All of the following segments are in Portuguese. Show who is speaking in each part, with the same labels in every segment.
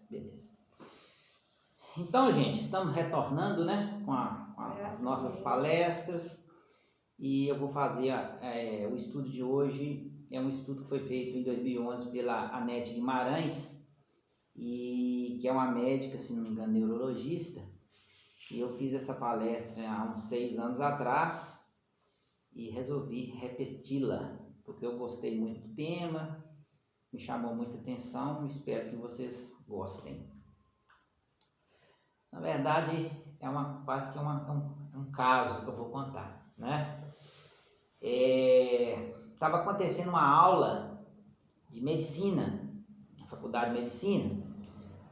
Speaker 1: Beleza. Então, gente, estamos retornando, né, com as nossas palestras, e eu vou fazer o estudo de hoje. É um estudo que foi feito em 2011 pela Anete Guimarães, e que é uma médica, se não me engano, neurologista, e eu fiz essa palestra há uns 6 anos atrás e resolvi repeti-la, porque eu gostei muito do tema, me chamou muita atenção, espero que vocês gostem. Na verdade, quase que um caso que eu vou contar, né? Estava acontecendo uma aula de medicina, na faculdade de medicina,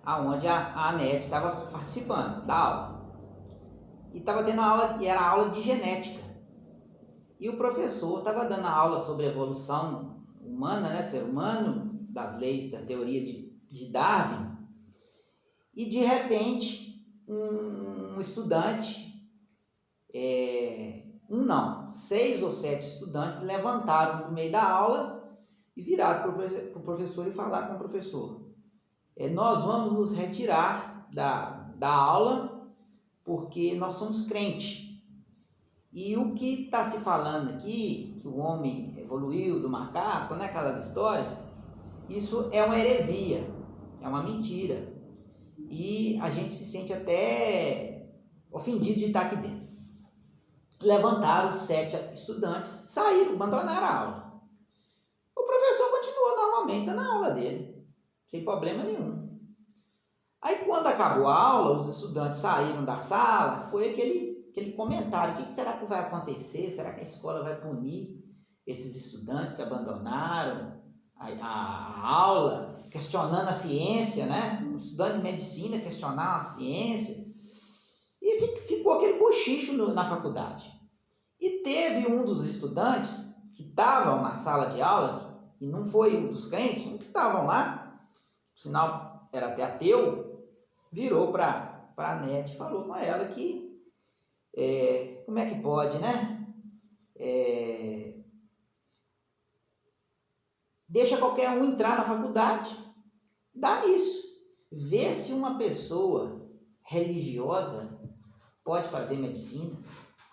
Speaker 1: onde a Anete estava participando da aula. E estava tendo aula, e era aula de genética. E o professor estava dando a aula sobre a evolução humana, né, do ser humano, das leis, da teoria de Darwin. E de repente, um estudante, 6 ou 7 estudantes levantaram no meio da aula e viraram para o professor e falaram com o professor: nós vamos nos retirar da aula porque nós somos crentes. E o que está se falando aqui, que o homem evoluiu do macaco, né, aquelas histórias, isso é uma heresia, é uma mentira. E a gente se sente até ofendido de estar aqui dentro. Levantaram os 7 estudantes, saíram, abandonaram a aula. O professor continuou normalmente dando a aula dele, sem problema nenhum. Aí quando acabou a aula, os estudantes saíram da sala, foi aquele comentário: o que será que vai acontecer? Será que a escola vai punir esses estudantes que abandonaram a aula, questionando a ciência, né? Um estudante de medicina questionar a ciência. E ficou aquele bochicho na faculdade. E teve um dos estudantes que estavam na sala de aula, e não foi um dos crentes, um que estavam lá, por sinal era até ateu, virou para a Anete e falou com ela que como é que pode, né? Deixa qualquer um entrar na faculdade, dá nisso. Vê se uma pessoa religiosa pode fazer medicina.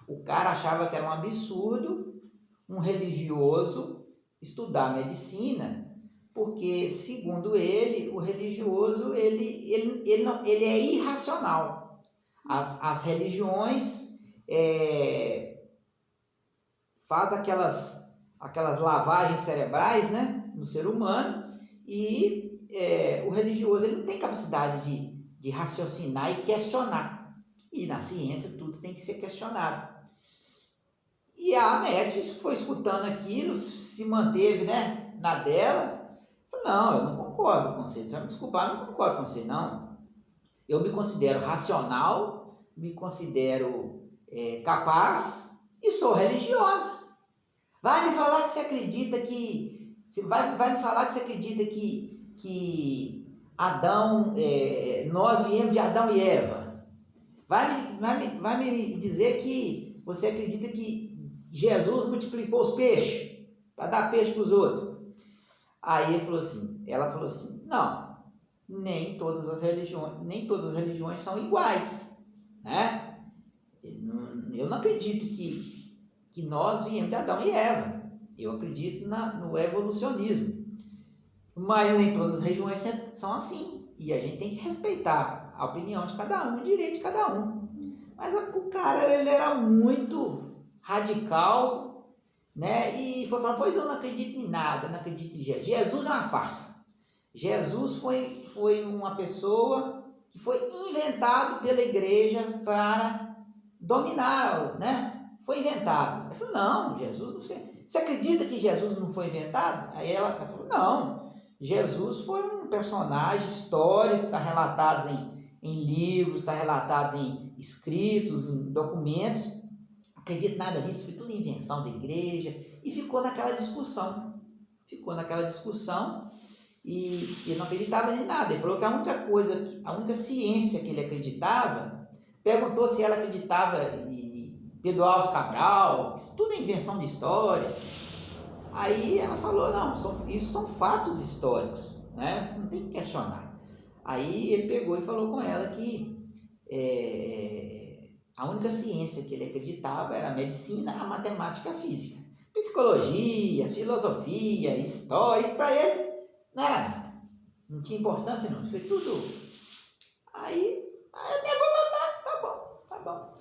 Speaker 1: O cara achava que era um absurdo um religioso estudar medicina, porque, segundo ele, o religioso ele é irracional. As religiões fazem aquelas lavagens cerebrais, né, no ser humano, e o religioso ele não tem capacidade de raciocinar e questionar. E na ciência tudo tem que ser questionado. E a Anete foi escutando aquilo, se manteve, né, na dela. Falou: não, eu não concordo com você. Você vai me desculpar, eu não concordo com você, não. Eu me considero racional, me considero capaz e sou religiosa. Vai me falar que você acredita que... Vai me falar que você acredita que Adão... nós viemos de Adão e Eva. Vai me dizer que você acredita que Jesus multiplicou os peixes para dar peixe para os outros. Aí ela falou assim, não, nem todas as religiões são iguais, né? Eu não acredito que nós viemos de Adão e Eva. Eu acredito no evolucionismo. Mas nem todas as religiões são assim. E a gente tem que respeitar a opinião de cada um, o direito de cada um. Mas o cara, ele era muito radical, né? E foi falando: pois eu não acredito em nada, não acredito em Jesus. Jesus é uma farsa. Jesus foi uma pessoa que foi inventado pela igreja para dominar, né? Foi inventado. Eu falei: não, Jesus não sei. Você acredita que Jesus não foi inventado? Aí ela falou: não, Jesus foi um personagem histórico, está relatado em livros, está relatado em escritos, em documentos. Não acredito nada disso, foi tudo invenção da igreja. E ficou naquela discussão. E ele não acreditava em nada. Ele falou que a única ciência que ele acreditava, perguntou se ela acreditava em Pedro Álvares Cabral, isso tudo é invenção de história. Aí ela falou: não, isso são fatos históricos, né? Não tem que questionar. Aí ele pegou e falou com ela que a única ciência que ele acreditava era a medicina, a matemática e a física. Psicologia, filosofia, história, isso para ele não era nada. Não tinha importância não, foi tudo. Aí minha avó falou, tá bom.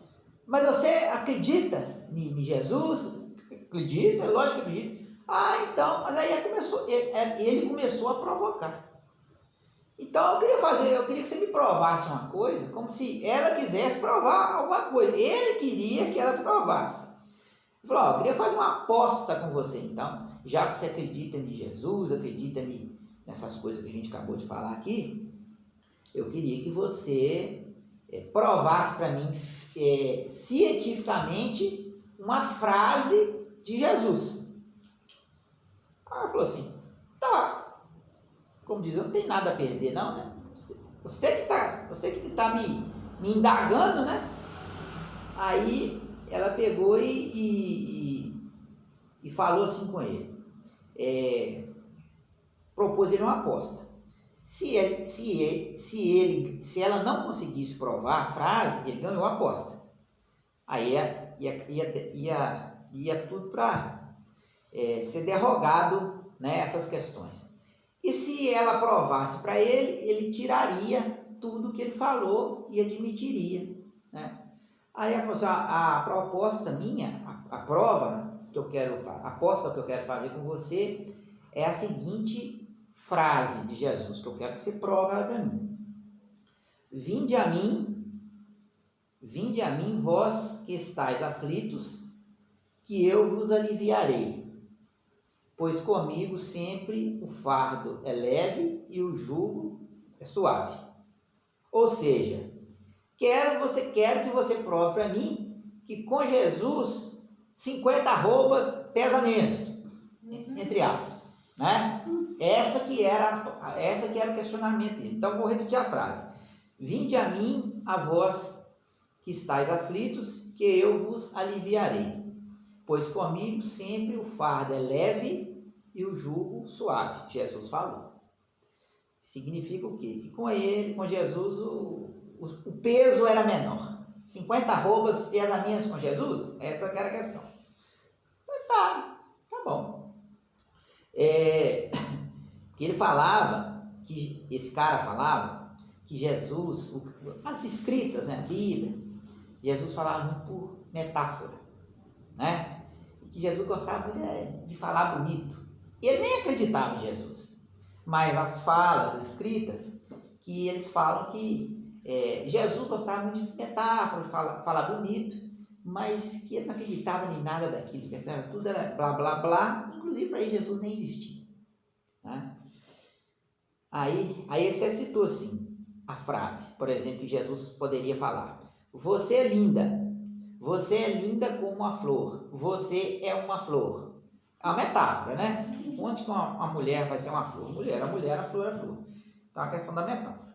Speaker 1: Mas você acredita em Jesus? Acredita, lógico que acredita. Então, mas aí ele começou a provocar. Então eu queria que você me provasse uma coisa, como se ela quisesse provar alguma coisa. Ele queria que ela provasse. Ele falou, eu queria fazer uma aposta com você, então, já que você acredita em Jesus, acredita nessas coisas que a gente acabou de falar aqui, eu queria que você provasse para mim cientificamente uma frase de Jesus. Aí ela falou assim, tá. Como diz, eu não tenho nada a perder, não, né? Você que está me indagando, né? Aí ela pegou e falou assim com ele. Propôs ele uma aposta. Se ela não conseguisse provar a frase, ele ganhou a aposta. Aí ia tudo para ser derrogado, né, essas questões. E se ela provasse para ele, ele tiraria tudo que ele falou e admitiria, né? Aí ela falou assim, a proposta minha, a aposta que eu quero fazer com você é a seguinte frase de Jesus, que eu quero que você prove ela para mim. Vinde a mim, vós que estáis aflitos, que eu vos aliviarei. Pois comigo sempre o fardo é leve e o jugo é suave. Ou seja, quero que você prove para mim que com Jesus 50 arrobas pesa menos, entre aspas, né? Essa que era o questionamento dele. Então vou repetir a frase. Vinde a mim, a vós que estáis aflitos, que eu vos aliviarei. Pois comigo sempre o fardo é leve e o jugo suave, Jesus falou. Significa o quê? Que com Jesus, o peso era menor. 50 arrobas pesa menos com Jesus? Essa que era a questão. Mas tá bom. Que ele falava, que esse cara falava, que Jesus, as escritas, né, a Bíblia, Jesus falava muito por metáfora, né? E que Jesus gostava muito de falar bonito. E ele nem acreditava em Jesus. Mas as falas escritas, que eles falam que Jesus gostava muito de metáfora, de falar bonito, mas que ele não acreditava em nada daquilo, que tudo era blá, blá, blá, inclusive para ele Jesus nem existia. Né? Aí você citou assim, a frase, por exemplo, que Jesus poderia falar, você é linda como a flor, você é uma flor. É uma metáfora, né? Onde que uma mulher vai ser uma flor? A mulher, a flor é a flor. Então, é a questão da metáfora.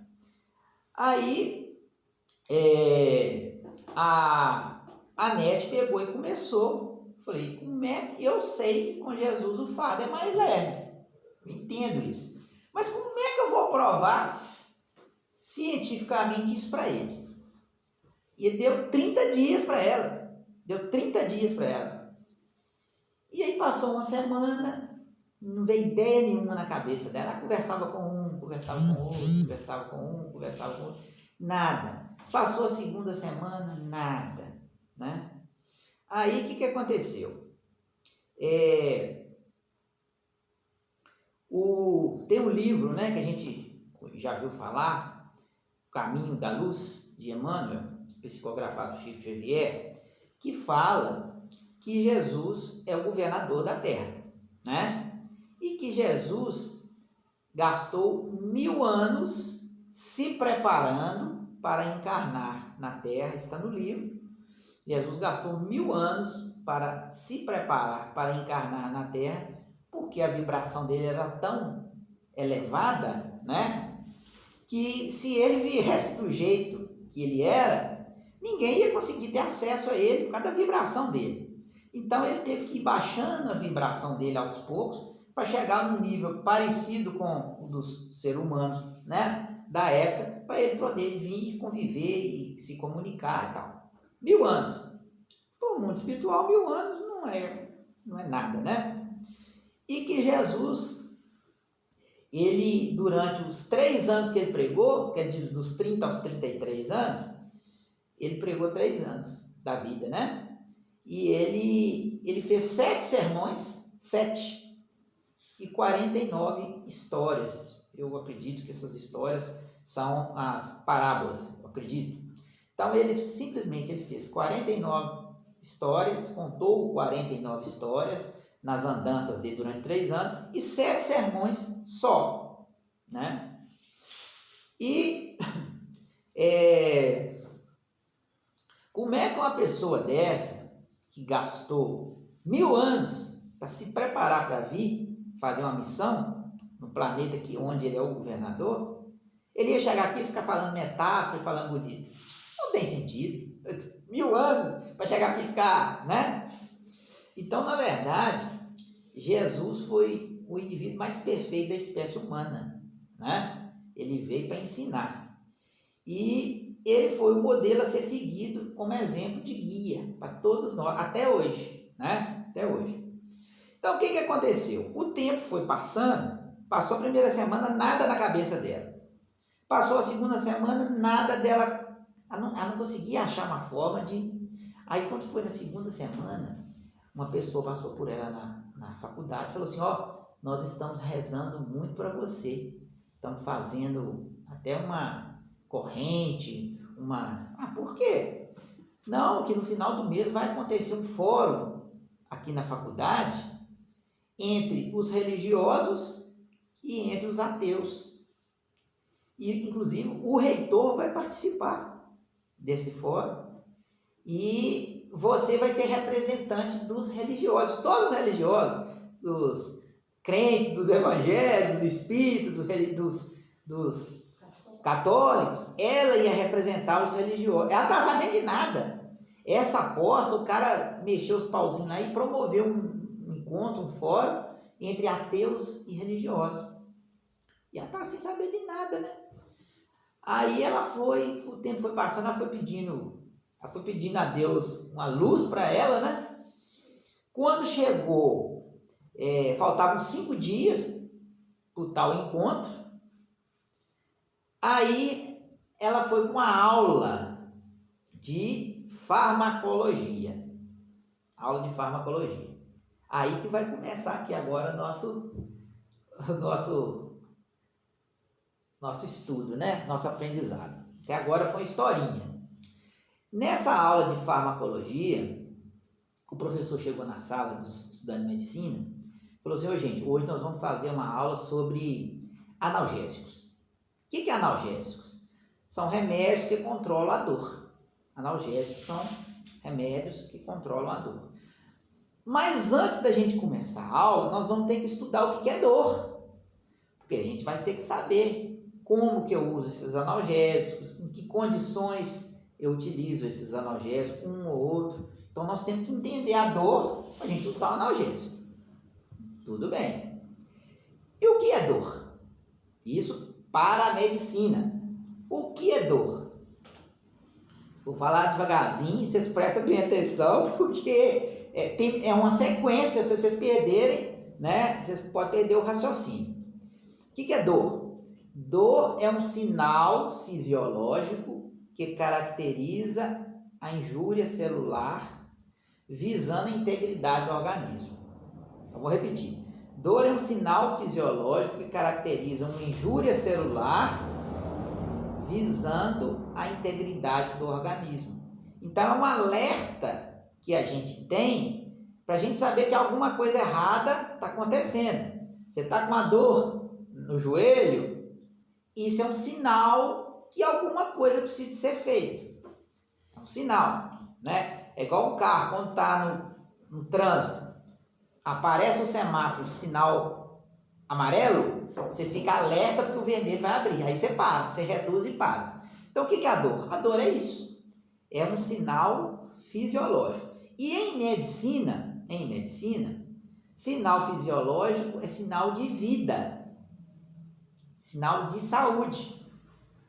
Speaker 1: Aí, a Nete pegou e começou. Falei, eu sei que com Jesus o fardo é mais leve. Eu entendo isso. Mas como é que eu vou provar cientificamente isso para ele? E ele deu 30 dias para ela. E aí passou uma semana, não veio ideia nenhuma na cabeça dela. Ela conversava com um, conversava com outro, nada. Passou a segunda semana, nada, né? Aí o que aconteceu? Tem um livro, né, que a gente já viu falar, O Caminho da Luz, de Emmanuel, psicografado por Chico Xavier, que fala que Jesus é o governador da Terra, né? E que Jesus gastou 1000 anos se preparando para encarnar na Terra, está no livro. Jesus gastou 1000 anos para se preparar para encarnar na Terra, porque a vibração dele era tão elevada, né? Que se ele viesse do jeito que ele era, ninguém ia conseguir ter acesso a ele por causa da vibração dele. Então ele teve que ir baixando a vibração dele aos poucos para chegar num nível parecido com o dos seres humanos, né? da época, para ele poder vir conviver e se comunicar e tal. 1000 anos. Para o mundo espiritual, 1000 anos não é nada, né? E que Jesus, ele, durante os 3 anos que ele pregou, que é dos 30 aos 33 anos, ele pregou 3 anos da vida, né? E ele fez 7 sermões, 7, e 49 histórias. Eu acredito que essas histórias são as parábolas, eu acredito. Então, ele fez 49 histórias, contou 49 histórias nas andanças dele durante 3 anos, e 7 sermões só, né? E como é que uma pessoa dessa, que gastou 1000 anos para se preparar para vir fazer uma missão no planeta onde ele é o governador, ele ia chegar aqui e ficar falando metáfora e falando bonito? Não tem sentido. 1000 anos para chegar aqui e ficar, né? Então, na verdade, Jesus foi o indivíduo mais perfeito da espécie humana, né? Ele veio para ensinar. E ele foi o modelo a ser seguido como exemplo de guia para todos nós, até hoje, né? Até hoje. Então, o que aconteceu? O tempo foi passando, passou a primeira semana, nada na cabeça dela. Passou a segunda semana, nada dela, ela não conseguia achar uma forma de... Aí, quando foi na segunda semana, uma pessoa passou por ela na faculdade e falou assim, nós estamos rezando muito para você, estamos fazendo até uma corrente, por quê? Não, que no final do mês vai acontecer um fórum aqui na faculdade entre os religiosos e entre os ateus. E, inclusive, o reitor vai participar desse fórum e você vai ser representante dos religiosos, todos os religiosos, dos crentes, dos evangélicos, dos espíritos, dos católicos. Ela ia representar os religiosos. Ela não está sabendo de nada. Essa aposta, o cara mexeu os pauzinhos lá e promoveu um encontro, um fórum entre ateus e religiosos. E ela estava sem saber de nada, né? Aí o tempo foi passando, ela foi pedindo a Deus uma luz para ela, né? Quando chegou, faltavam 5 dias para o tal encontro, aí ela foi para uma aula de farmacologia. Aula de farmacologia. Aí que vai começar aqui agora nosso estudo, né? Nosso aprendizado. Até agora foi historinha. Nessa aula de farmacologia, o professor chegou na sala dos estudantes de medicina e falou assim, gente, hoje nós vamos fazer uma aula sobre analgésicos. O que é analgésicos? São remédios que controlam a dor. Analgésicos são remédios que controlam a dor. Mas antes da gente começar a aula, nós vamos ter que estudar o que é dor. Porque a gente vai ter que saber como que eu uso esses analgésicos, em que condições eu utilizo esses analgésicos, um ou outro. Então, nós temos que entender a dor para a gente usar o analgésico. Tudo bem. E o que é dor? Isso para a medicina. O que é dor? Vou falar devagarzinho, vocês prestem bem atenção, porque é uma sequência, se vocês perderem, né, vocês podem perder o raciocínio. O que é dor? Dor é um sinal fisiológico que caracteriza a injúria celular, visando a integridade do organismo. Eu vou repetir. Dor é um sinal fisiológico que caracteriza uma injúria celular, visando a integridade do organismo. Então, é um alerta que a gente tem para a gente saber que alguma coisa errada está acontecendo. Você está com uma dor no joelho, isso é um sinal que alguma coisa precisa ser feita. É um sinal, né? É igual um carro, quando está no trânsito, aparece o semáforo, sinal amarelo, você fica alerta porque o vermelho vai abrir. Aí você para, você reduz e para. Então, o que é a dor? A dor é isso. É um sinal fisiológico. E em medicina, sinal fisiológico é sinal de vida, sinal de saúde.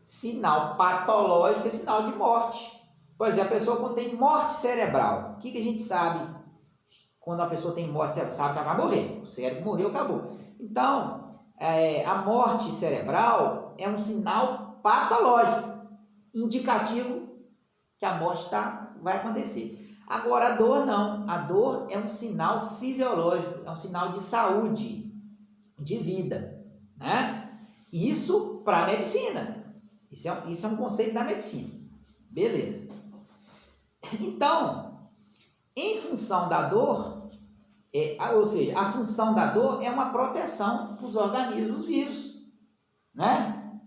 Speaker 1: Sinal patológico é sinal de morte. Por exemplo, a pessoa quando tem morte cerebral, o que a gente sabe quando a pessoa tem morte cerebral? Sabe que ela vai morrer. O cérebro morreu, acabou. Então, a morte cerebral é um sinal patológico, indicativo que a morte vai acontecer. Agora, a dor não. A dor é um sinal fisiológico, é um sinal de saúde, de vida, né? Isso para a medicina. Isso é um conceito da medicina. Beleza. Então, em função da dor, ou seja, a função da dor é uma proteção para os organismos vivos, né?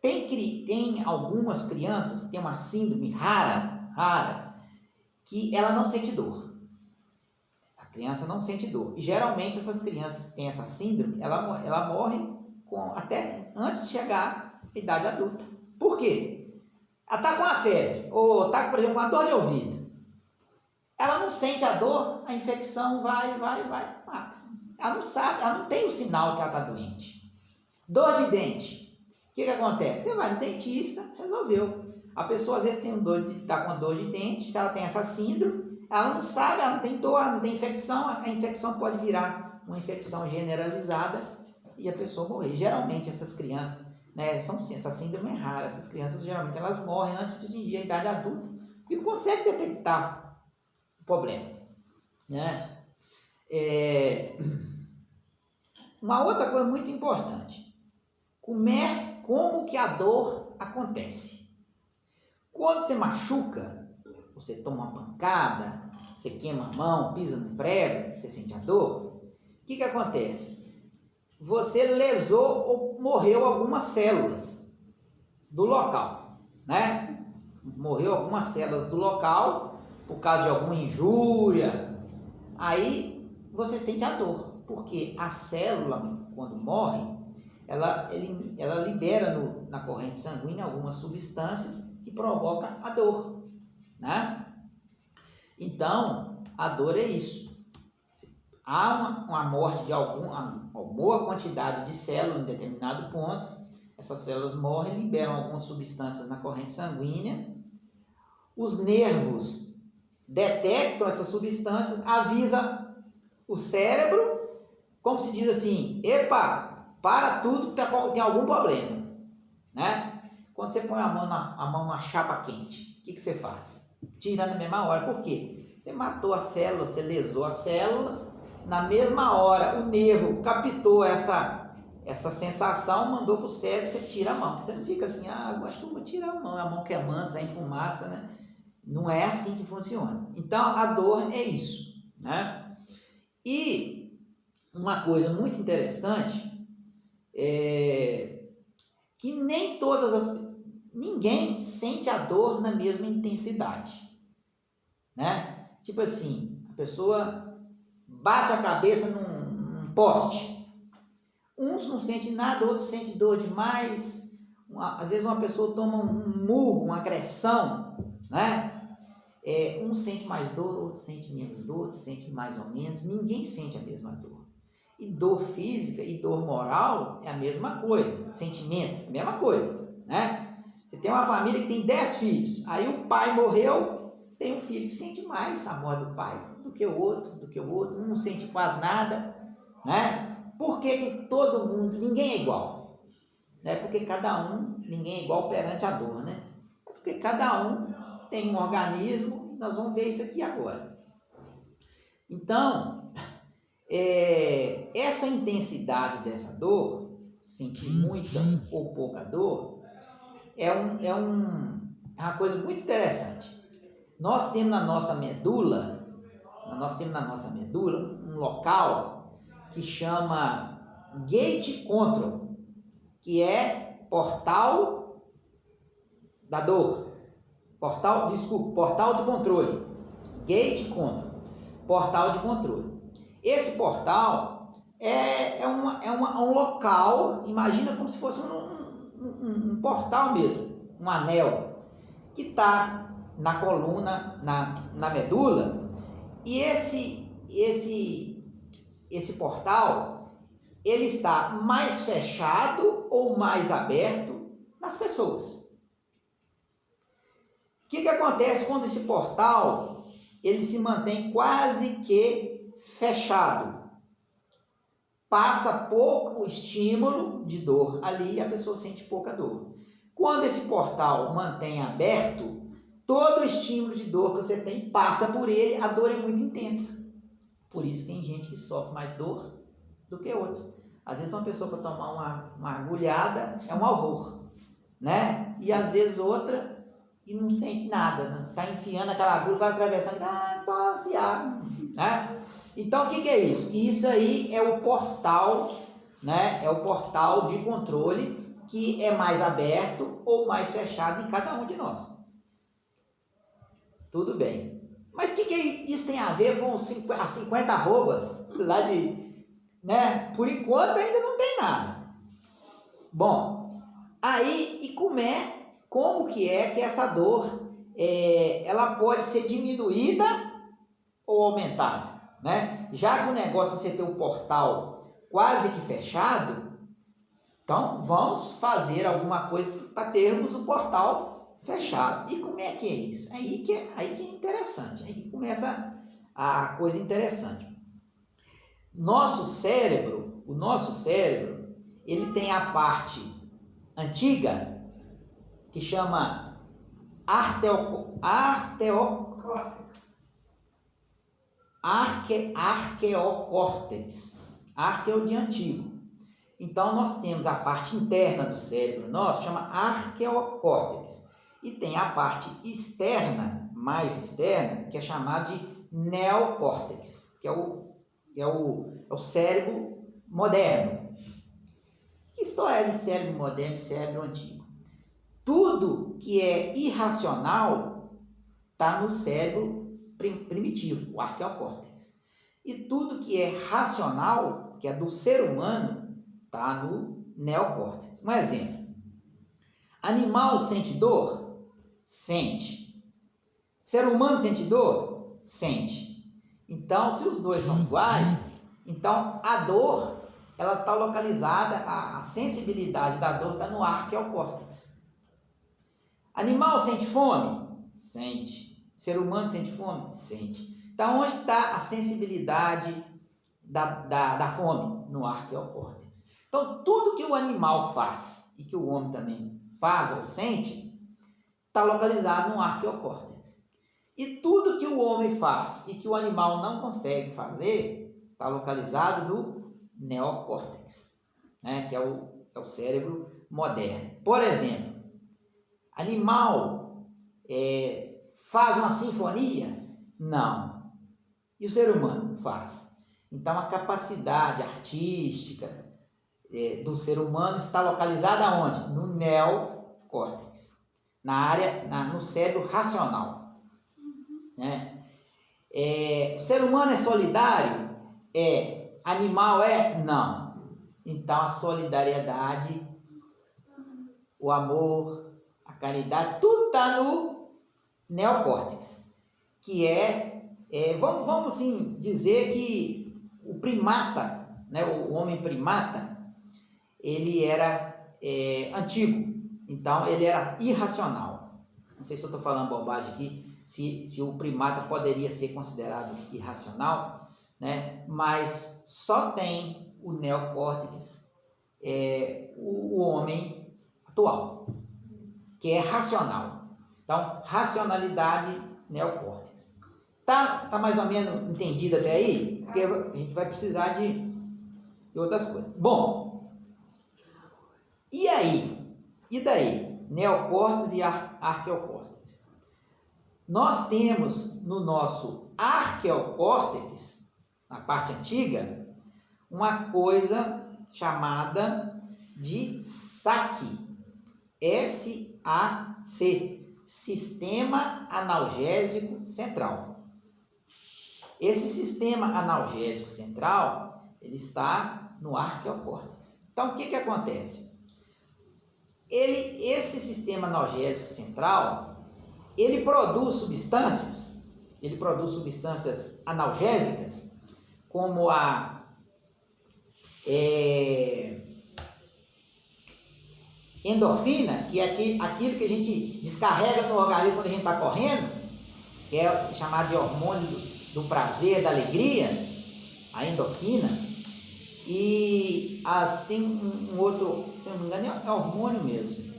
Speaker 1: Tem algumas crianças, tem uma síndrome rara, que ela não sente dor. A criança não sente dor. E geralmente essas crianças que têm essa síndrome, ela morre até antes de chegar à idade adulta. Por quê? Ela está com uma febre, ou está, por exemplo, com uma dor de ouvido. Ela não sente a dor, a infecção vai. Ela não sabe, ela não tem o sinal que ela está doente. Dor de dente. O que acontece? Você vai no dentista, resolveu. A pessoa às vezes está com dor de dente, se ela tem essa síndrome, ela não sabe, ela não tem dor, ela não tem infecção, a infecção pode virar uma infecção generalizada e a pessoa morrer. Geralmente essas crianças, né, essa síndrome é rara, essas crianças geralmente elas morrem antes de atingir a idade adulta, porque não consegue detectar o problema, né? Uma outra coisa muito importante, como que a dor acontece? Quando você machuca, você toma uma pancada, você queima a mão, pisa no prego, você sente a dor, o que acontece? Você lesou ou morreu algumas células do local, né? Morreu algumas células do local por causa de alguma injúria. Aí você sente a dor, porque a célula, quando morre, ela libera na corrente sanguínea algumas substâncias que provocam a dor, né? Então, a dor é isso. Há uma morte de uma boa quantidade de células em determinado ponto, essas células morrem, liberam algumas substâncias na corrente sanguínea, os nervos detectam essas substâncias, avisa o cérebro, como se diz assim, epa, para tudo que tem algum problema, né? Quando você põe a mão na chapa quente, o que você faz? Tira na mesma hora, por quê? Você matou as células, você lesou as células, na mesma hora o nervo captou essa sensação, mandou para o cérebro, você tira a mão. Você não fica assim, eu acho que eu vou tirar a mão queimando, sai em fumaça, né? Não é assim que funciona. Então, a dor é isso, né? E uma coisa muito interessante é que ninguém sente a dor na mesma intensidade, né? Tipo assim, a pessoa bate a cabeça num poste. Uns não sentem nada, outros sentem dor demais. Às vezes uma pessoa toma um murro, uma agressão, né? Um sente mais dor, outro sente menos dor, outro sente mais ou menos. Ninguém sente a mesma dor. E dor física e dor moral é a mesma coisa. Sentimento, é a mesma coisa, né? Você tem uma família que tem 10 filhos. Aí o pai morreu, tem um filho que sente mais a morte do pai do que o outro. Um não sente quase nada, né? Por que todo mundo, ninguém é igual? Né? Porque ninguém é igual perante a dor, né? Porque cada um tem um organismo, nós vamos ver isso aqui agora. Então, essa intensidade dessa dor, sentir muita ou pouca dor, é uma coisa muito interessante. Nós temos na nossa medula um local que chama Gate Control, que é portal da dor. Portal de controle. Gate Control. Portal de controle. Esse portal é um local, imagina como se fosse um portal mesmo, um anel, que está na coluna, na medula, e esse portal, ele está mais fechado ou mais aberto nas pessoas. O que acontece quando esse portal ele se mantém quase que fechado? Passa pouco estímulo de dor ali e a pessoa sente pouca dor. Quando esse portal mantém aberto, todo o estímulo de dor que você tem passa por ele, a dor é muito intensa. Por isso tem gente que sofre mais dor do que outros. Às vezes uma pessoa para tomar uma agulhada é um horror, né? E às vezes outra e não sente nada, né? Está enfiando aquela agulha, vai atravessando, pode enfiar, né? Então o que é isso? Isso aí é o portal, né? É o portal de controle que é mais aberto ou mais fechado em cada um de nós. Tudo bem. Mas o que isso tem a ver com as 50 arrobas lá de, né? Por enquanto ainda não tem nada. Bom, aí e como que essa dor ela pode ser diminuída ou aumentada, né? Já que o negócio é você ter o portal quase que fechado, então vamos fazer alguma coisa para termos o portal fechado. E como é que é isso? Aí que é interessante, aí que começa a coisa interessante. O nosso cérebro, ele tem a parte antiga que chama arqueocórtex. Arqueo de antigo. Então, nós temos a parte interna do cérebro nosso, chama arqueocórtex. E tem a parte externa, mais externa, que é chamada de neocórtex, que é o cérebro moderno. Que história é de cérebro moderno e cérebro antigo? Tudo que é irracional está no cérebro primitivo, o arqueocórtex. E tudo que é racional, que é do ser humano, está no neocórtex. Um exemplo. Animal sente dor? Sente. Ser humano sente dor? Sente. Então, se os dois são iguais, então a dor, ela está localizada, a sensibilidade da dor está no arqueocórtex. Animal sente fome? Sente. Ser humano sente fome? Sente. Então, onde está a sensibilidade da fome? No arqueocórtex. Então, tudo que o animal faz e que o homem também faz ou sente, está localizado no arqueocórtex. E tudo que o homem faz e que o animal não consegue fazer, está localizado no neocórtex, né? Que é o cérebro moderno. Por exemplo, animal faz uma sinfonia? Não. E o ser humano faz. Então, a capacidade artística do ser humano está localizada onde? No neocórtex, no cérebro racional. Né? O ser humano é solidário? Animal é? Não. Então, a solidariedade, o amor, a caridade, tudo está no neocórtex, que vamos assim dizer que o primata, né, o homem primata, ele era antigo, então ele era irracional. Não sei se eu estou falando bobagem aqui, se o primata poderia ser considerado irracional, né? Mas só tem o neocórtex, o homem atual, que é racional. Então, racionalidade, neocórtex. Tá mais ou menos entendido até aí? Porque a gente vai precisar de outras coisas. Bom, e aí? E daí? Neocórtex e arqueocórtex. Nós temos no nosso arqueocórtex, na parte antiga, uma coisa chamada de SAC. S-A-C. Sistema Analgésico Central. Esse sistema analgésico central, ele está no arqueocórtex. Então, o que acontece? Esse sistema analgésico central, ele produz substâncias analgésicas, como a endorfina, que é aquilo que a gente descarrega no organismo quando a gente está correndo, que é chamado de hormônio do prazer, da alegria, a endorfina. E tem um outro, se não me engano, é hormônio mesmo.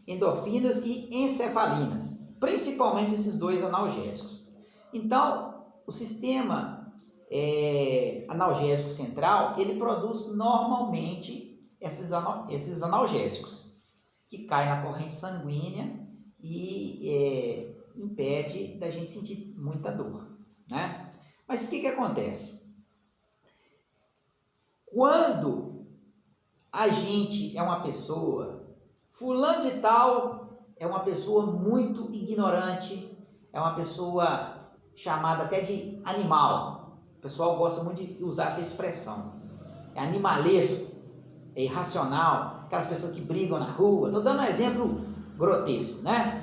Speaker 1: Endorfinas e encefalinas, principalmente esses dois analgésicos. Então, o sistema analgésico central, ele produz normalmente esses analgésicos, que caem na corrente sanguínea e impede da gente sentir muita dor, né? Mas o que acontece? Quando a gente é uma pessoa, fulano de tal é uma pessoa muito ignorante, é uma pessoa chamada até de animal. O pessoal gosta muito de usar essa expressão. É animalesco, é irracional, aquelas pessoas que brigam na rua. Estou dando um exemplo grotesco, né?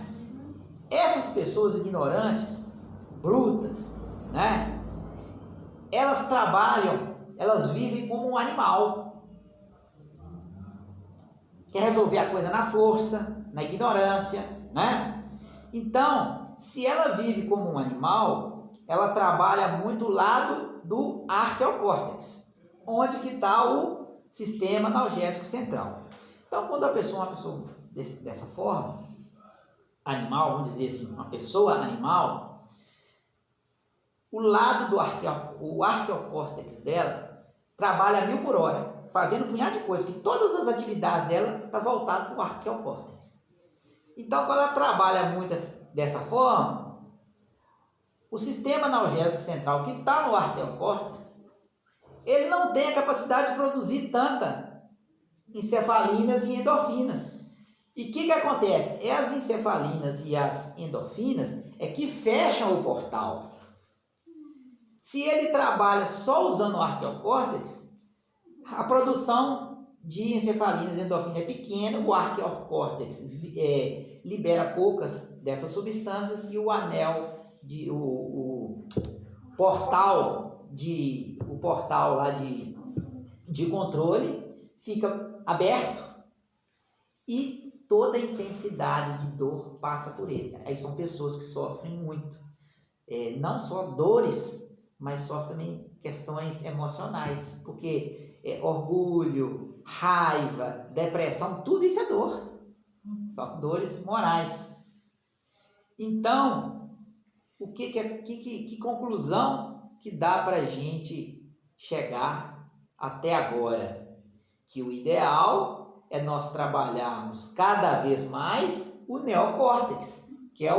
Speaker 1: Essas pessoas ignorantes, brutas, né? Elas trabalham, elas vivem como um animal. Quer resolver a coisa na força, na ignorância, né? Então, se ela vive como um animal, ela trabalha muito do lado do arqueocórtex, onde que está o sistema analgésico central. Então, quando a pessoa é uma pessoa dessa forma, animal, vamos dizer assim, uma pessoa animal, o lado do arqueocórtex dela trabalha a 1000 por hora, fazendo um punhado de coisas, que todas as atividades dela estão voltadas para o arqueocórtex. Então, quando ela trabalha muito dessa forma, o sistema analgésico central que está no arqueocórtex, ele não tem a capacidade de produzir tanta encefalinas e endorfinas. E o que acontece? As encefalinas e as endorfinas é que fecham o portal. Se ele trabalha só usando o arqueocórtex, a produção de encefalinas e endorfinas é pequena, o arqueocórtex libera poucas dessas substâncias e o anel, o portal lá de controle fica aberto e toda a intensidade de dor passa por ele. Aí são pessoas que sofrem muito, não só dores, mas sofrem também questões emocionais, porque orgulho, raiva, depressão, tudo isso é dor, são dores morais. Então, que conclusão que dá para a gente chegar até agora? Que o ideal é nós trabalharmos cada vez mais o neocórtex, que é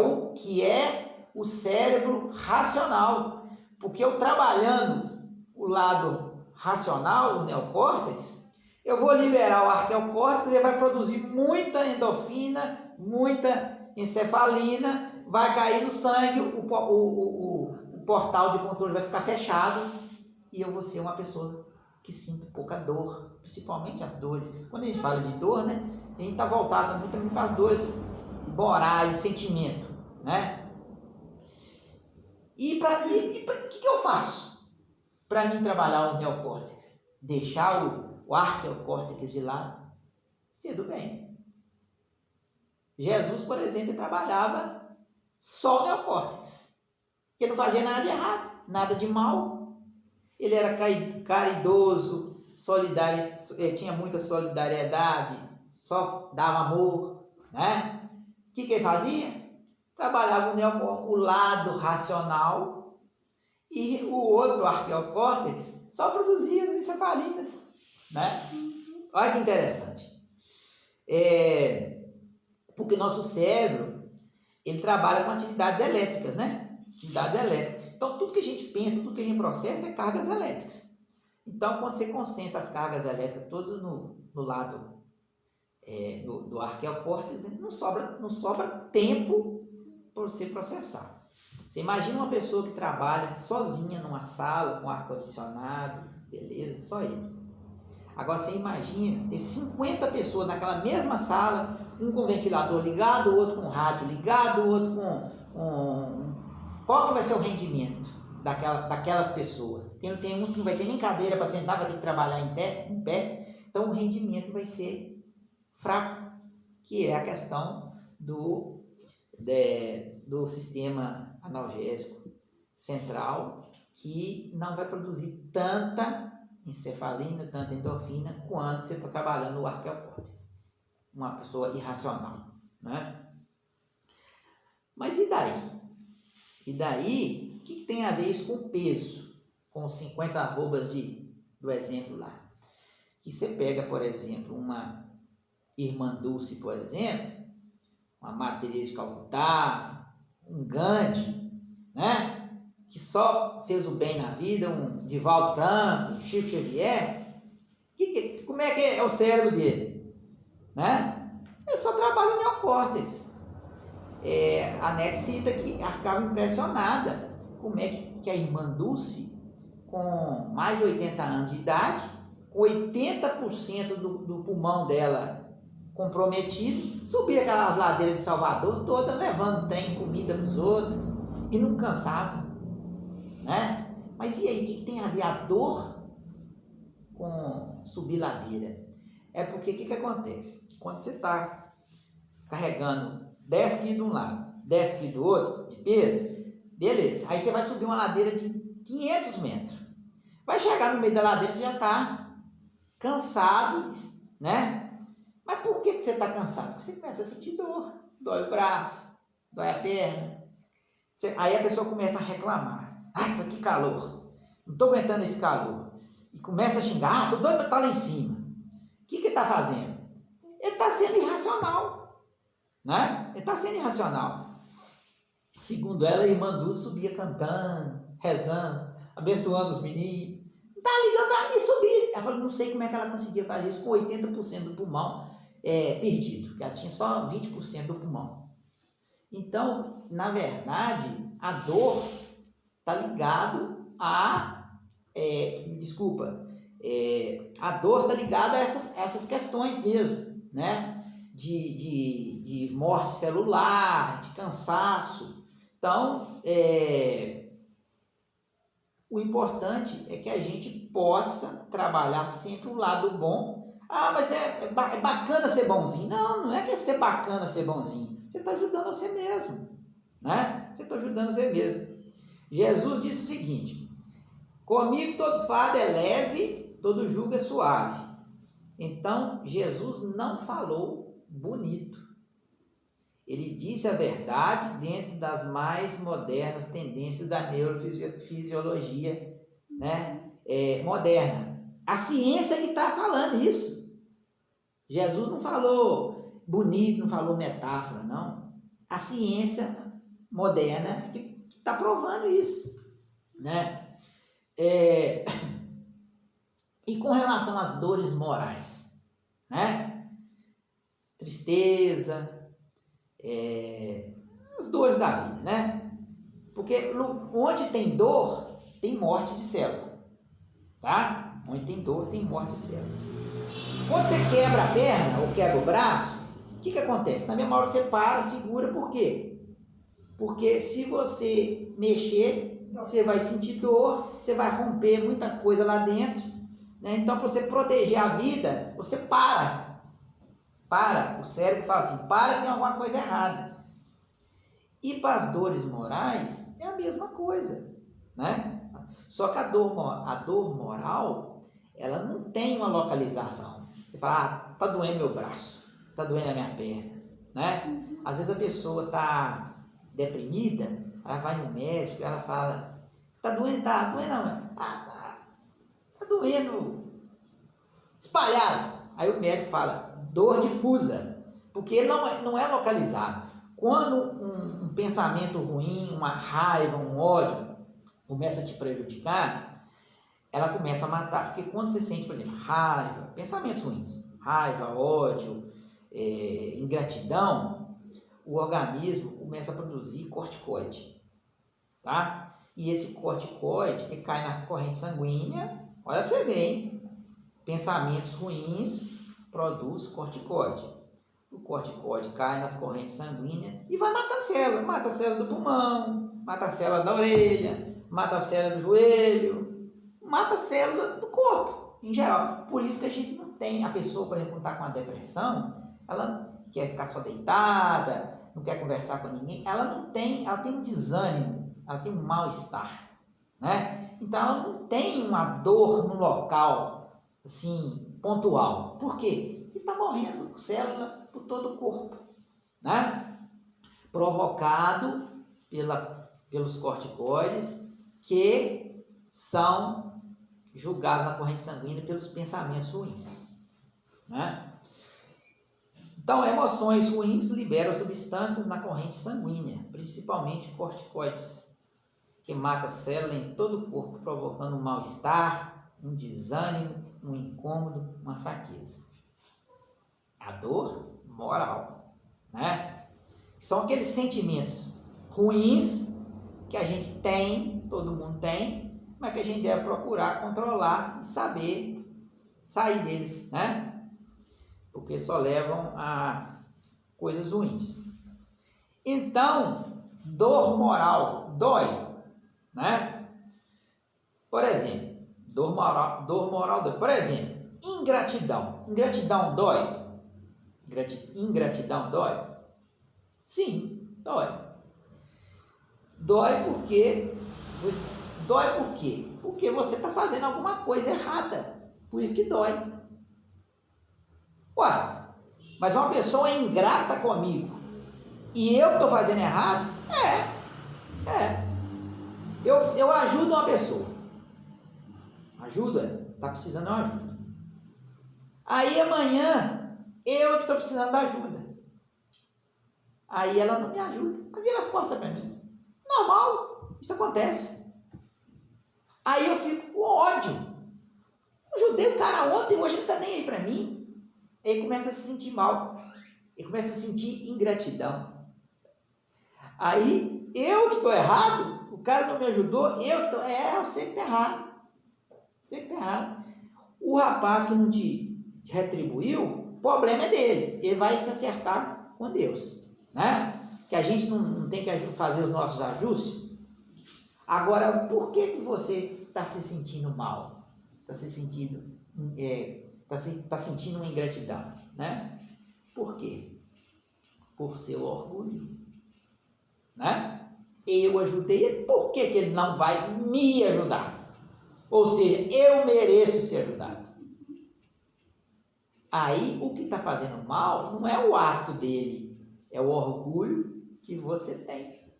Speaker 1: o cérebro racional. Porque eu trabalhando o lado racional, o neocórtex, eu vou liberar o arqueocórtex, ele vai produzir muita endorfina, muita encefalina, vai cair no sangue, o portal de controle vai ficar fechado e eu vou ser uma pessoa que sinta pouca dor, principalmente as dores. Quando a gente fala de dor, né, a gente está voltado muito para as dores morais, sentimento, né? E o que eu faço para mim trabalhar o neocórtex? Deixar o arqueocórtex de lado? Cedo bem. Jesus, por exemplo, trabalhava só o neocórtex. Ele não fazia nada de errado, nada de mal. Ele era caridoso, solidário, tinha muita solidariedade, só dava amor, né? O que ele fazia? Trabalhava o lado racional e o outro arqueocórtex só produzia as encefalinas, né? Olha que interessante. Porque nosso cérebro, ele trabalha com atividades elétricas, né? Atividades elétricas. Então, tudo que a gente pensa, tudo que a gente processa é cargas elétricas. Então, quando você concentra as cargas elétricas todas no lado do arqueocórtex, não sobra tempo para você processar. Você imagina uma pessoa que trabalha sozinha numa sala, com ar-condicionado, beleza, só ele. Agora, você imagina ter 50 pessoas naquela mesma sala, um com ventilador ligado, o outro com rádio ligado, o outro com... Qual que vai ser o rendimento? daquelas pessoas. Tem uns que não vai ter nem cadeira para sentar, vai ter que trabalhar em pé, então o rendimento vai ser fraco, que é a questão do sistema analgésico central, que não vai produzir tanta encefalina, tanta endorfina, quando você está trabalhando no arqueocórtex. Uma pessoa irracional, né? Mas e daí? E daí, o que tem a ver isso com peso? Com os 50 arrobas do exemplo lá. Que você pega, por exemplo, uma Irmã Dulce, por exemplo, uma Madre Teresa de Calcutá, um Gandhi, né? Que só fez o bem na vida, um Divaldo Franco, um Chico Xavier. Como é que é o cérebro dele? Né? Ele só trabalha no neocórtex. A Nete cita que ela ficava impressionada como é que a Irmã Dulce, com mais de 80 anos de idade, com 80% do pulmão dela comprometido, subia aquelas ladeiras de Salvador toda, levando trem, comida para os outros, e não cansava, né? Mas e aí, o que tem a ver a dor com subir ladeira? É porque o que acontece? Quando você está carregando 10 quilos de um lado, 10 quilos do outro, de peso, beleza, aí você vai subir uma ladeira de 500 metros, vai chegar no meio da ladeira, você já está cansado, né? Mas por que você está cansado? Porque você começa a sentir dor, dói o braço, dói a perna. Aí a pessoa começa a reclamar. Nossa, que calor! Não estou aguentando esse calor. E começa a xingar, estou doido para estar lá em cima. O que ele está fazendo? Ele está sendo irracional. Né? Ele está sendo irracional. Segundo ela, a Irmã Dulce subia cantando, rezando, abençoando os meninos. Não está ligando para mim subir. Ela falou, não sei como é que ela conseguia fazer isso com 80% do pulmão perdido, porque ela tinha só 20% do pulmão. Então, na verdade, a dor está ligado a dor está ligada a essas questões mesmo, né? De morte celular, de cansaço. Então, o importante é que a gente possa trabalhar sempre o lado bom. Ah, mas é bacana ser bonzinho. Não é que é ser bacana ser bonzinho. Você está ajudando você mesmo, né? Você está ajudando você mesmo. Jesus disse o seguinte: comigo todo fardo é leve, todo jugo é suave. Então, Jesus não falou bonito. Ele disse a verdade dentro das mais modernas tendências da neurofisiologia, né? Moderna. A ciência que está falando isso. Jesus não falou bonito, não falou metáfora, não. A ciência moderna que está provando isso, né? E com relação às dores morais, né? Tristeza, as dores da vida, né? Porque onde tem dor, tem morte de célula, tá? Onde tem dor, tem morte de célula. Quando você quebra a perna ou quebra o braço, o que acontece? Na mesma hora você para, segura, por quê? Porque se você mexer, você vai sentir dor, você vai romper muita coisa lá dentro, né? Então, para você proteger a vida, você para. O cérebro fala assim, tem alguma coisa errada. E para as dores morais, é a mesma coisa, né? Só que a dor moral, ela não tem uma localização. Você fala, tá doendo meu braço, tá doendo a minha perna, né? Às vezes a pessoa tá deprimida, ela vai no médico, ela fala, tá doendo, não, tá doendo espalhado. Aí o médico fala, dor difusa, porque ele não é localizado. Quando um pensamento ruim, uma raiva, um ódio começa a te prejudicar, ela começa a matar, porque quando você sente, por exemplo, raiva, pensamentos ruins, raiva, ódio, ingratidão, o organismo começa a produzir corticoide, tá? E esse corticoide, que cai na corrente sanguínea, olha pra você ver, hein? Pensamentos ruins produz corticoide. O corticoide cai nas correntes sanguíneas e vai matando célula. Mata a célula do pulmão, mata a célula da orelha, mata a célula do joelho, mata a célula do corpo, em geral. Por isso que a gente não tem, a pessoa, por exemplo, está com uma depressão, ela quer ficar só deitada, não quer conversar com ninguém, ela tem um desânimo, ela tem um mal-estar, né? Então ela não tem uma dor no local, assim, pontual. Por quê? Porque está morrendo célula por todo o corpo, né? Provocado pelos corticoides que são julgados na corrente sanguínea pelos pensamentos ruins, né? Então, emoções ruins liberam substâncias na corrente sanguínea, principalmente corticoides, que matam a célula em todo o corpo, provocando um mal-estar, um desânimo, um incômodo, uma fraqueza. A dor moral, né? São aqueles sentimentos ruins que a gente tem, todo mundo tem, mas que a gente deve procurar controlar e saber sair deles, né? Porque só levam a coisas ruins. Então, dor moral dói, né? Por exemplo, dor moral dói. Por exemplo, ingratidão. Ingratidão dói? Ingratidão dói? Sim, dói. Dói por quê? Porque você está fazendo alguma coisa errada. Por isso que dói. Ué, mas uma pessoa é ingrata comigo e eu estou fazendo errado? Eu ajudo uma pessoa. Ajuda? Está precisando de uma ajuda. Aí amanhã eu que estou precisando da ajuda. Aí ela não me ajuda. Ela vira as costas para mim. Normal, isso acontece. Aí eu fico com ódio. Eu ajudei o cara ontem, hoje ele está nem aí para mim. Ele começa a se sentir mal. Ele começa a sentir ingratidão. Aí, eu que estou errado, o cara não me ajudou, eu que estou... você que está errado. Você que está errado. O rapaz que não te retribuiu, o problema é dele. Ele vai se acertar com Deus, né? Que a gente não tem que fazer os nossos ajustes. Agora, por que você está se sentindo mal? Está se sentindo... Está sentindo uma ingratidão, né? Por quê? Por seu orgulho, né? Eu ajudei ele, por que ele não vai me ajudar? Ou seja, eu mereço ser ajudado. Aí, o que está fazendo mal não é o ato dele, é o orgulho que você tem.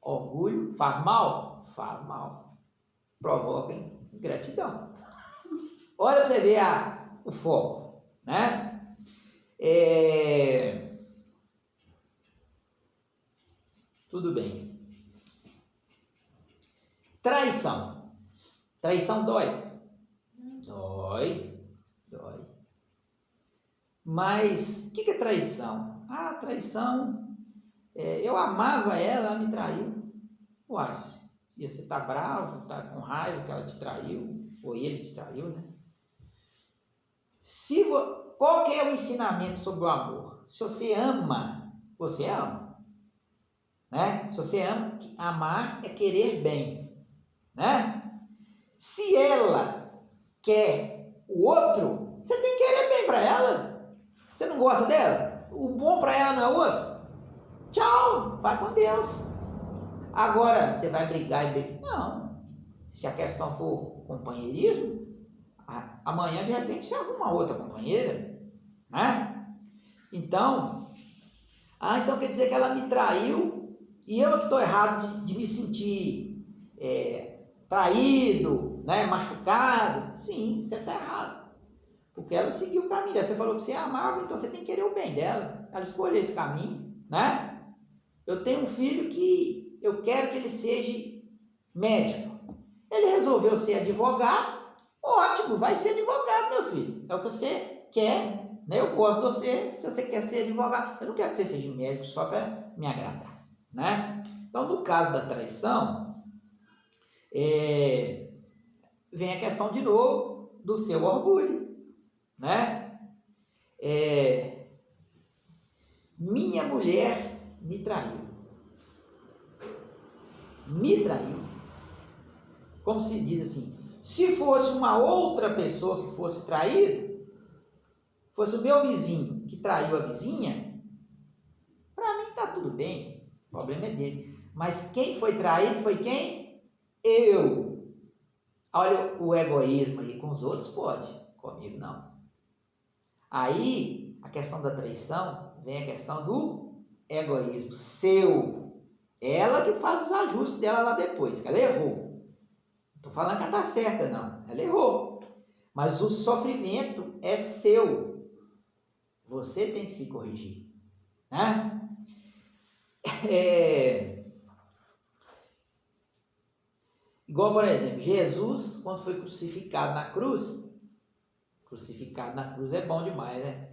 Speaker 1: Orgulho faz mal? Faz mal. Provoca ingratidão. Olha para você ver o foco, né? Tudo bem. Traição. Traição dói? Dói. Mas, o que é traição? Traição, eu amava ela, ela me traiu. Uai, se você está bravo, está com raiva que ela te traiu, ou ele te traiu, né? Qual que é o ensinamento sobre o amor? Se você ama, você ama, né? Se você ama, amar é querer bem, né? Se ela quer o outro, você tem que querer bem para ela. Você não gosta dela? O bom para ela não é o outro? Tchau, vai com Deus. Agora, você vai brigar e brigar? Não. Se a questão for companheirismo, amanhã, de repente, você arruma outra companheira, né? Então quer dizer que ela me traiu e eu que estou errado de me sentir traído, né? Machucado. Sim, você está errado. Porque ela seguiu o caminho dela. Você falou que você amava, então você tem que querer o bem dela. Ela escolheu esse caminho, né? Eu tenho um filho que eu quero que ele seja médico. Ele resolveu ser advogado. Ótimo, vai ser advogado, meu filho. É o que você quer, né? Eu gosto de você, se você quer ser advogado. Eu não quero que você seja médico só para me agradar, né? Então, no caso da traição, vem a questão de novo do seu orgulho, né? Minha mulher me traiu. Me traiu. como se diz assim, se fosse uma outra pessoa que fosse traído, fosse o meu vizinho que traiu a vizinha, para mim tá tudo bem, o problema é dele. Mas quem foi traído foi quem? Eu. Olha o egoísmo aí, com os outros pode, comigo não. Aí, a questão da traição, vem a questão do egoísmo seu. Ela que faz os ajustes dela lá depois, que ela errou. Não estou falando que ela está certa, não. Ela errou. Mas o sofrimento é seu. Você tem que se corrigir. Né? Igual, por exemplo, Jesus, quando foi crucificado na cruz é bom demais, né?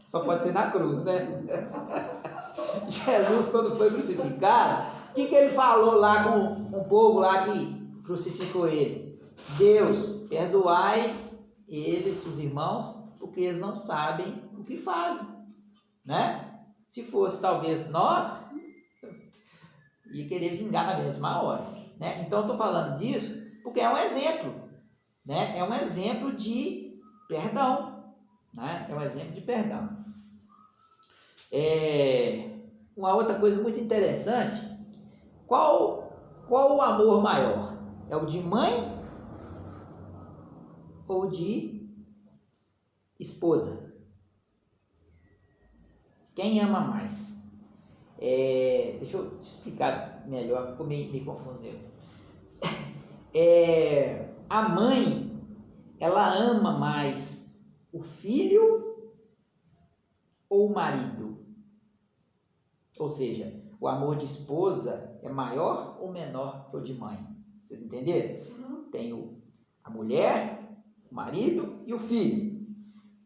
Speaker 1: Só pode ser na cruz, né? Jesus, quando foi crucificado, o que ele falou lá com o povo lá que crucificou ele? Deus, perdoai eles, os irmãos, porque eles não sabem o que fazem, né? Se fosse talvez nós, ia querer vingar na mesma hora, né? Então eu estou falando disso porque é um exemplo, né? É um exemplo de perdão, né? É um exemplo de perdão. Uma outra coisa muito interessante, qual o amor maior? É o de mãe ou de esposa? Quem ama mais? Deixa eu explicar melhor, ficou meio confuso mesmo. A mãe, ela ama mais o filho ou o marido? Ou seja, o amor de esposa é maior ou menor que o de mãe? Vocês entenderam? Tem a mulher, o marido e o filho.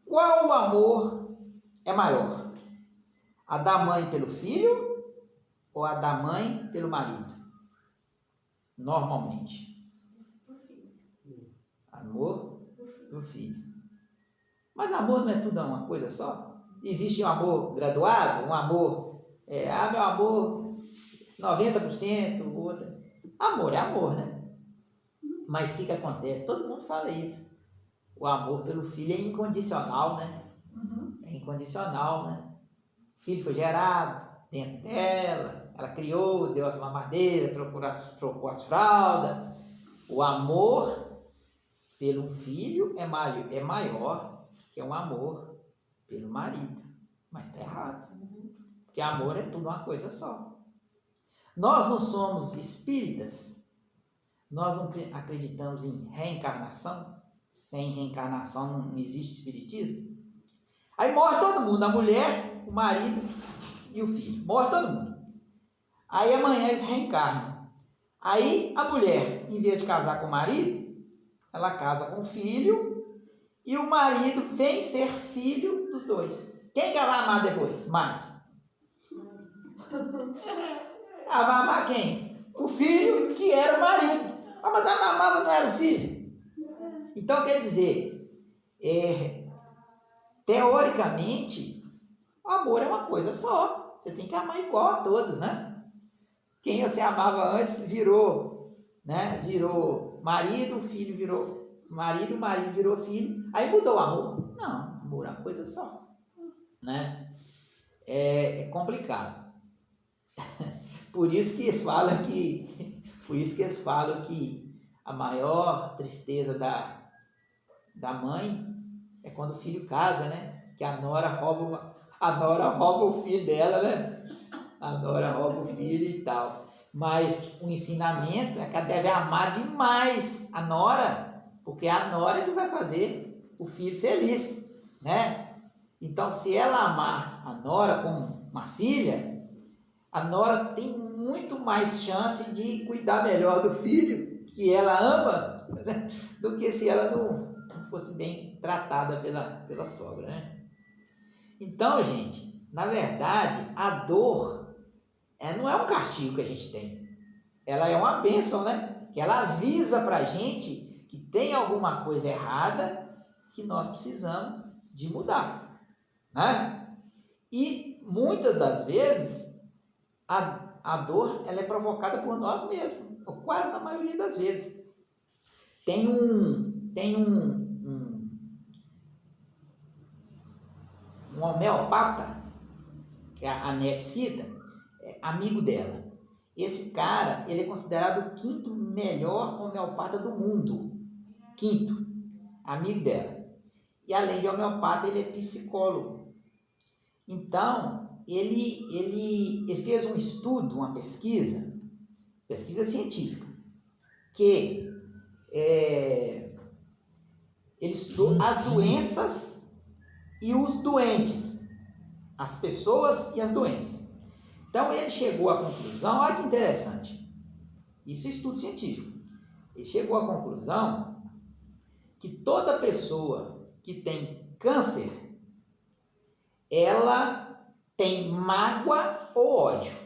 Speaker 1: Qual o amor é maior? A da mãe pelo filho ou a da mãe pelo marido? Normalmente. Amor do filho. Mas amor não é tudo uma coisa só? Existe um amor graduado, um amor, meu amor 90%, o outro. Amor é amor, né? Mas o que acontece? Todo mundo fala isso. O amor pelo filho é incondicional, né? É incondicional, né? O filho foi gerado dentro dela, ela criou, deu as mamadeiras, trocou as fraldas. O amor pelo filho é maior que o amor pelo marido. Mas está errado. Porque amor é tudo uma coisa só. Nós não somos espíritas. Nós não acreditamos em reencarnação. Sem reencarnação não existe espiritismo. Aí morre todo mundo. A mulher, o marido e o filho. Morre todo mundo. Aí amanhã eles reencarnam. Aí a mulher, em vez de casar com o marido, ela casa com o filho e o marido vem ser filho dos dois. Quem que ela vai amar depois? Mais. Ela vai amar quem? O filho que era o marido. Mas ela não amava, não era o filho. Então quer dizer, teoricamente, o amor é uma coisa só. Você tem que amar igual a todos, né? Quem você amava antes virou marido, o filho virou marido, o marido virou filho, aí mudou o amor. Não, amor é uma coisa só, né? É complicado. Por isso que eles falam que a maior tristeza da mãe é quando o filho casa, né? Que a nora rouba o filho dela, né? A nora rouba o filho e tal. Mas o ensinamento é que ela deve amar demais a nora, porque é a nora que vai fazer o filho feliz, né? Então, se ela amar a nora como uma filha, a nora tem muito mais chance de cuidar melhor do filho que ela ama, né? Do que se ela não fosse bem tratada pela sogra, né? Então, gente, na verdade, a dor não é um castigo que a gente tem. Ela é uma bênção, né? Que ela avisa pra gente que tem alguma coisa errada que nós precisamos de mudar, né? E muitas das vezes a dor ela é provocada por nós mesmos, ou quase na maioria das vezes. Tem um homeopata, que a Nete cita, amigo dela. Esse cara, ele é considerado o 5º melhor homeopata do mundo. 5º, amigo dela. E além de homeopata, ele é psicólogo. Então, ele fez um estudo, uma pesquisa científica, que ele estudou as doenças e os doentes, as pessoas e as doenças. Então ele chegou à conclusão, olha que interessante, isso é estudo científico, ele chegou à conclusão que toda pessoa que tem câncer, ela tem mágoa ou ódio.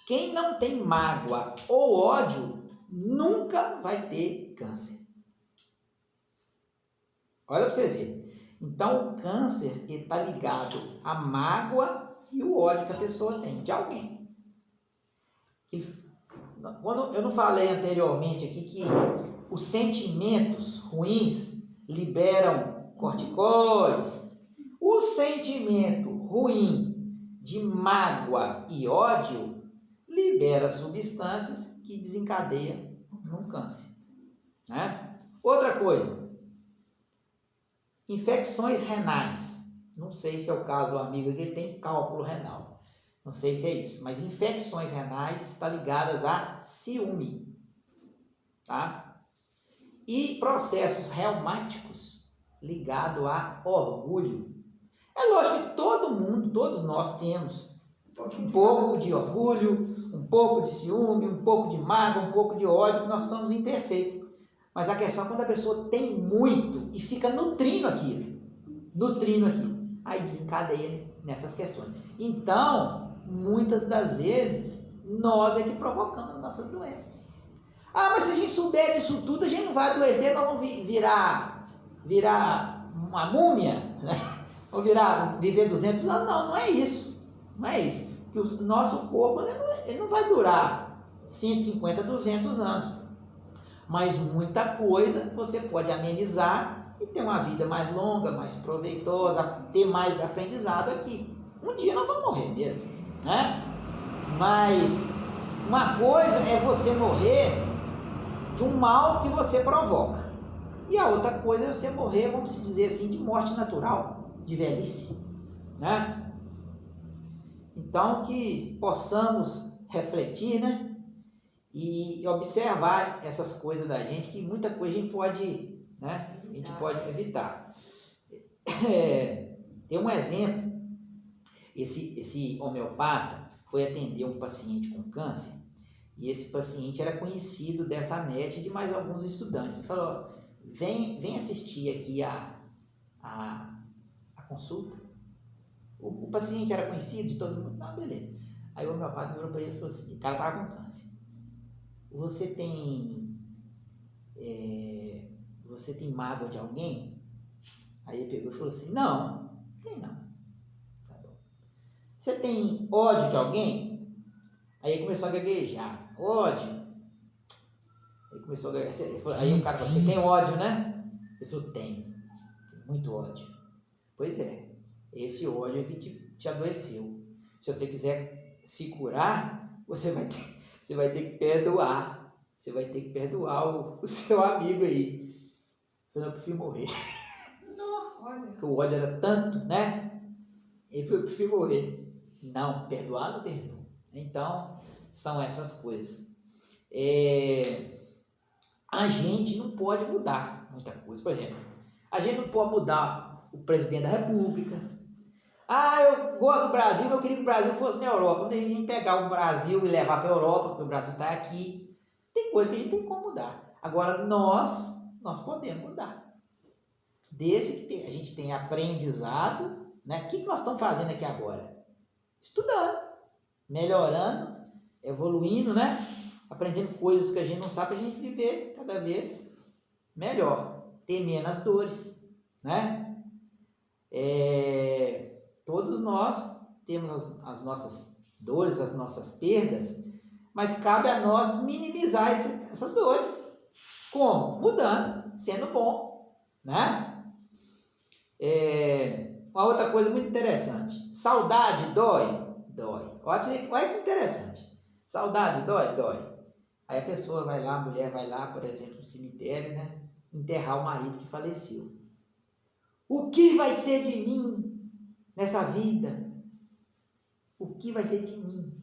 Speaker 1: Quem não tem mágoa ou ódio nunca vai ter câncer. Olha para você ver. Então, o câncer está ligado à mágoa e o ódio que a pessoa tem de alguém. Eu não falei anteriormente aqui que os sentimentos ruins liberam corticoides. O sentimento ruim de mágoa e ódio libera substâncias que desencadeiam no câncer. Né? Outra coisa. Infecções renais. Não sei se é o caso do amigo que tem cálculo renal. Não sei se é isso. Mas infecções renais estão ligadas a ciúme. Tá? E processos reumáticos ligados a orgulho. É lógico que todo mundo, todos nós temos um pouco de orgulho, um pouco de ciúme, um pouco de mágoa, um pouco de ódio, porque nós somos imperfeitos. Mas a questão é quando a pessoa tem muito e fica nutrindo aquilo, aí desencadeia nessas questões. Então, muitas das vezes, nós é que provocamos nossas doenças. Ah, mas se a gente souber disso tudo, a gente não vai adoecer, nós vamos virar uma múmia, né? Vamos viver 200 anos. Não é isso. Não é isso. Porque o nosso corpo ele não vai durar 150, 200 anos. Mas muita coisa você pode amenizar e ter uma vida mais longa, mais proveitosa, ter mais aprendizado aqui. Um dia nós vamos morrer mesmo, né? Mas uma coisa é você morrer de um mal que você provoca. E a outra coisa é você morrer, vamos dizer assim, de morte natural, de velhice, né? Então que possamos refletir, né? E observar essas coisas da gente, que muita coisa a gente pode, né? A gente pode evitar. Tem um exemplo, esse homeopata foi atender um paciente com câncer, e esse paciente era conhecido dessa net de mais alguns estudantes. Ele falou, vem assistir aqui a consulta. O paciente era conhecido de todo mundo? Não, beleza. Aí o homeopata virou para ele e falou assim, o cara estava com câncer. Você tem mágoa de alguém? Aí ele pegou e falou assim, não tem não. Tá bom. Você tem ódio de alguém? Aí ele começou a gaguejar. Ódio? Ele começou a gaguejar. Aí o cara falou, você tem ódio, né? Ele falou, tenho muito ódio. Pois é, esse ódio é que te adoeceu. Se você quiser se curar, você vai ter que perdoar. Você vai ter que perdoar o seu amigo aí. Eu prefiro morrer.
Speaker 2: Não, olha.
Speaker 1: Porque o ódio era tanto, né? Eu prefiro morrer. Não, perdoar não perdoa. Então, são essas coisas. A gente não pode mudar muita coisa. Por exemplo, a gente não pode mudar o presidente da República. Ah, eu gosto do Brasil, mas eu queria que o Brasil fosse na Europa. Quando a gente pegar o Brasil e levar para a Europa, porque o Brasil está aqui, tem coisa que a gente tem como mudar. Agora, nós podemos mudar. Desde que a gente tenha aprendizado, né? O que nós estamos fazendo aqui agora? Estudando, melhorando, evoluindo, né? Aprendendo coisas que a gente não sabe, para a gente viver cada vez melhor, ter menos dores, né? Todos nós temos as nossas dores, as nossas perdas, mas cabe a nós minimizar essas dores. Como? Mudando, sendo bom, né? Uma outra coisa muito interessante. Saudade dói? Dói. Olha que interessante. Saudade dói? Dói. Aí a pessoa vai lá, a mulher vai lá, por exemplo, no cemitério, né? Enterrar o marido que faleceu. O que vai ser de mim nessa vida? O que vai ser de mim?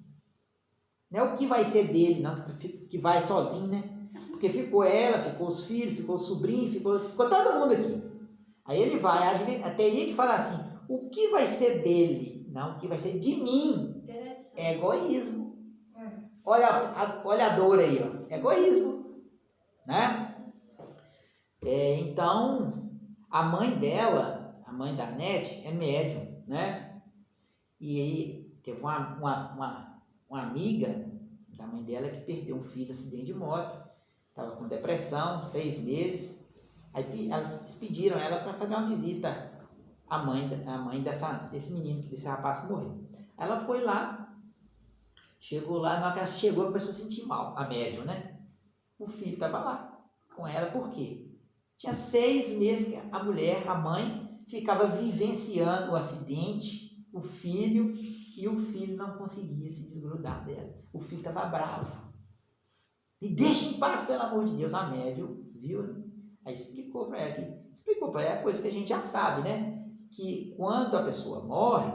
Speaker 1: Não é o que vai ser dele, não, que vai sozinho, né? Porque ficou ela, ficou os filhos, ficou o sobrinho, ficou todo mundo aqui. Aí ele vai, teria que falar assim, o que vai ser dele? Não, o que vai ser de mim. É egoísmo. Olha a dor aí, ó. É egoísmo. Né? Então, a mãe dela, a mãe da Nete, é médium, né? E aí teve uma amiga da mãe dela que perdeu um filho em acidente de moto, estava com depressão, 6 meses. Aí elas pediram ela para fazer uma visita à mãe desse menino, desse rapaz que morreu. Ela foi lá, chegou lá, na hora que ela chegou, começou a se sentir mal, a médium, né? O filho estava lá com ela, por quê? Tinha 6 meses que a mulher, a mãe, ficava vivenciando o acidente, o filho, e o filho não conseguia se desgrudar dela. O filho estava bravo. Me deixa em paz, pelo amor de Deus. A médium viu? Aí explicou para ela a coisa que a gente já sabe, né? Que quando a pessoa morre,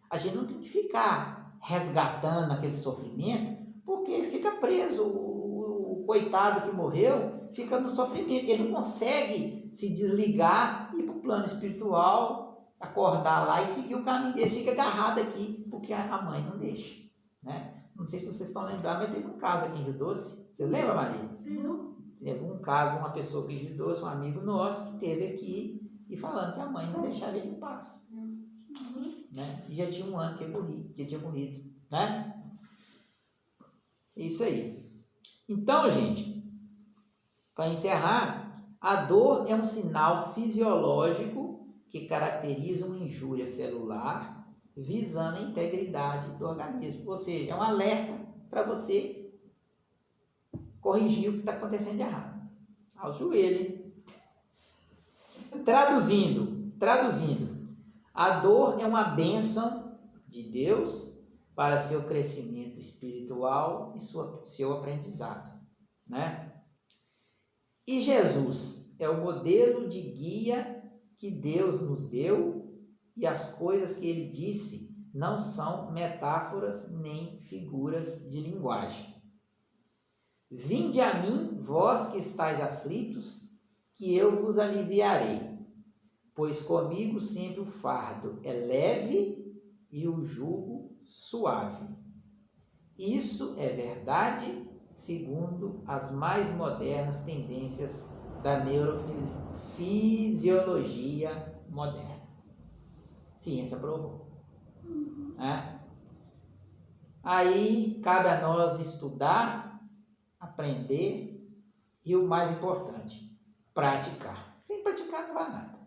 Speaker 1: a gente não tem que ficar resgatando aquele sofrimento, porque fica preso. O coitado que morreu fica no sofrimento. Ele não consegue se desligar e ir para o plano espiritual, acordar lá e seguir o caminho dele. Fica agarrado aqui, porque a mãe não deixa, né? Não sei se vocês estão lembrando, mas teve um caso aqui em Rio Doce. Você lembra, Maria?
Speaker 2: Não.
Speaker 1: Teve um caso de uma pessoa aqui em Rio Doce, um amigo nosso, que teve aqui e falando que a mãe não deixava ele em paz. Né? E já tinha um ano que tinha morrido. Né? Isso aí. Então, gente, para encerrar, a dor é um sinal fisiológico que caracteriza uma injúria celular visando a integridade do organismo. Ou seja, é um alerta para você corrigir o que está acontecendo de errado. Ao joelho. Traduzindo, a dor é uma bênção de Deus para seu crescimento espiritual e seu aprendizado, né? E Jesus é o modelo de guia que Deus nos deu, e as coisas que ele disse não são metáforas nem figuras de linguagem. Vinde a mim, vós que estáis aflitos, que eu vos aliviarei, pois comigo sempre o fardo é leve e o jugo suave. Isso é verdade segundo as mais modernas tendências da neurofisiologia moderna. Ciência provou. Né? Aí cabe a nós estudar, aprender e o mais importante, praticar. Sem praticar não vai nada.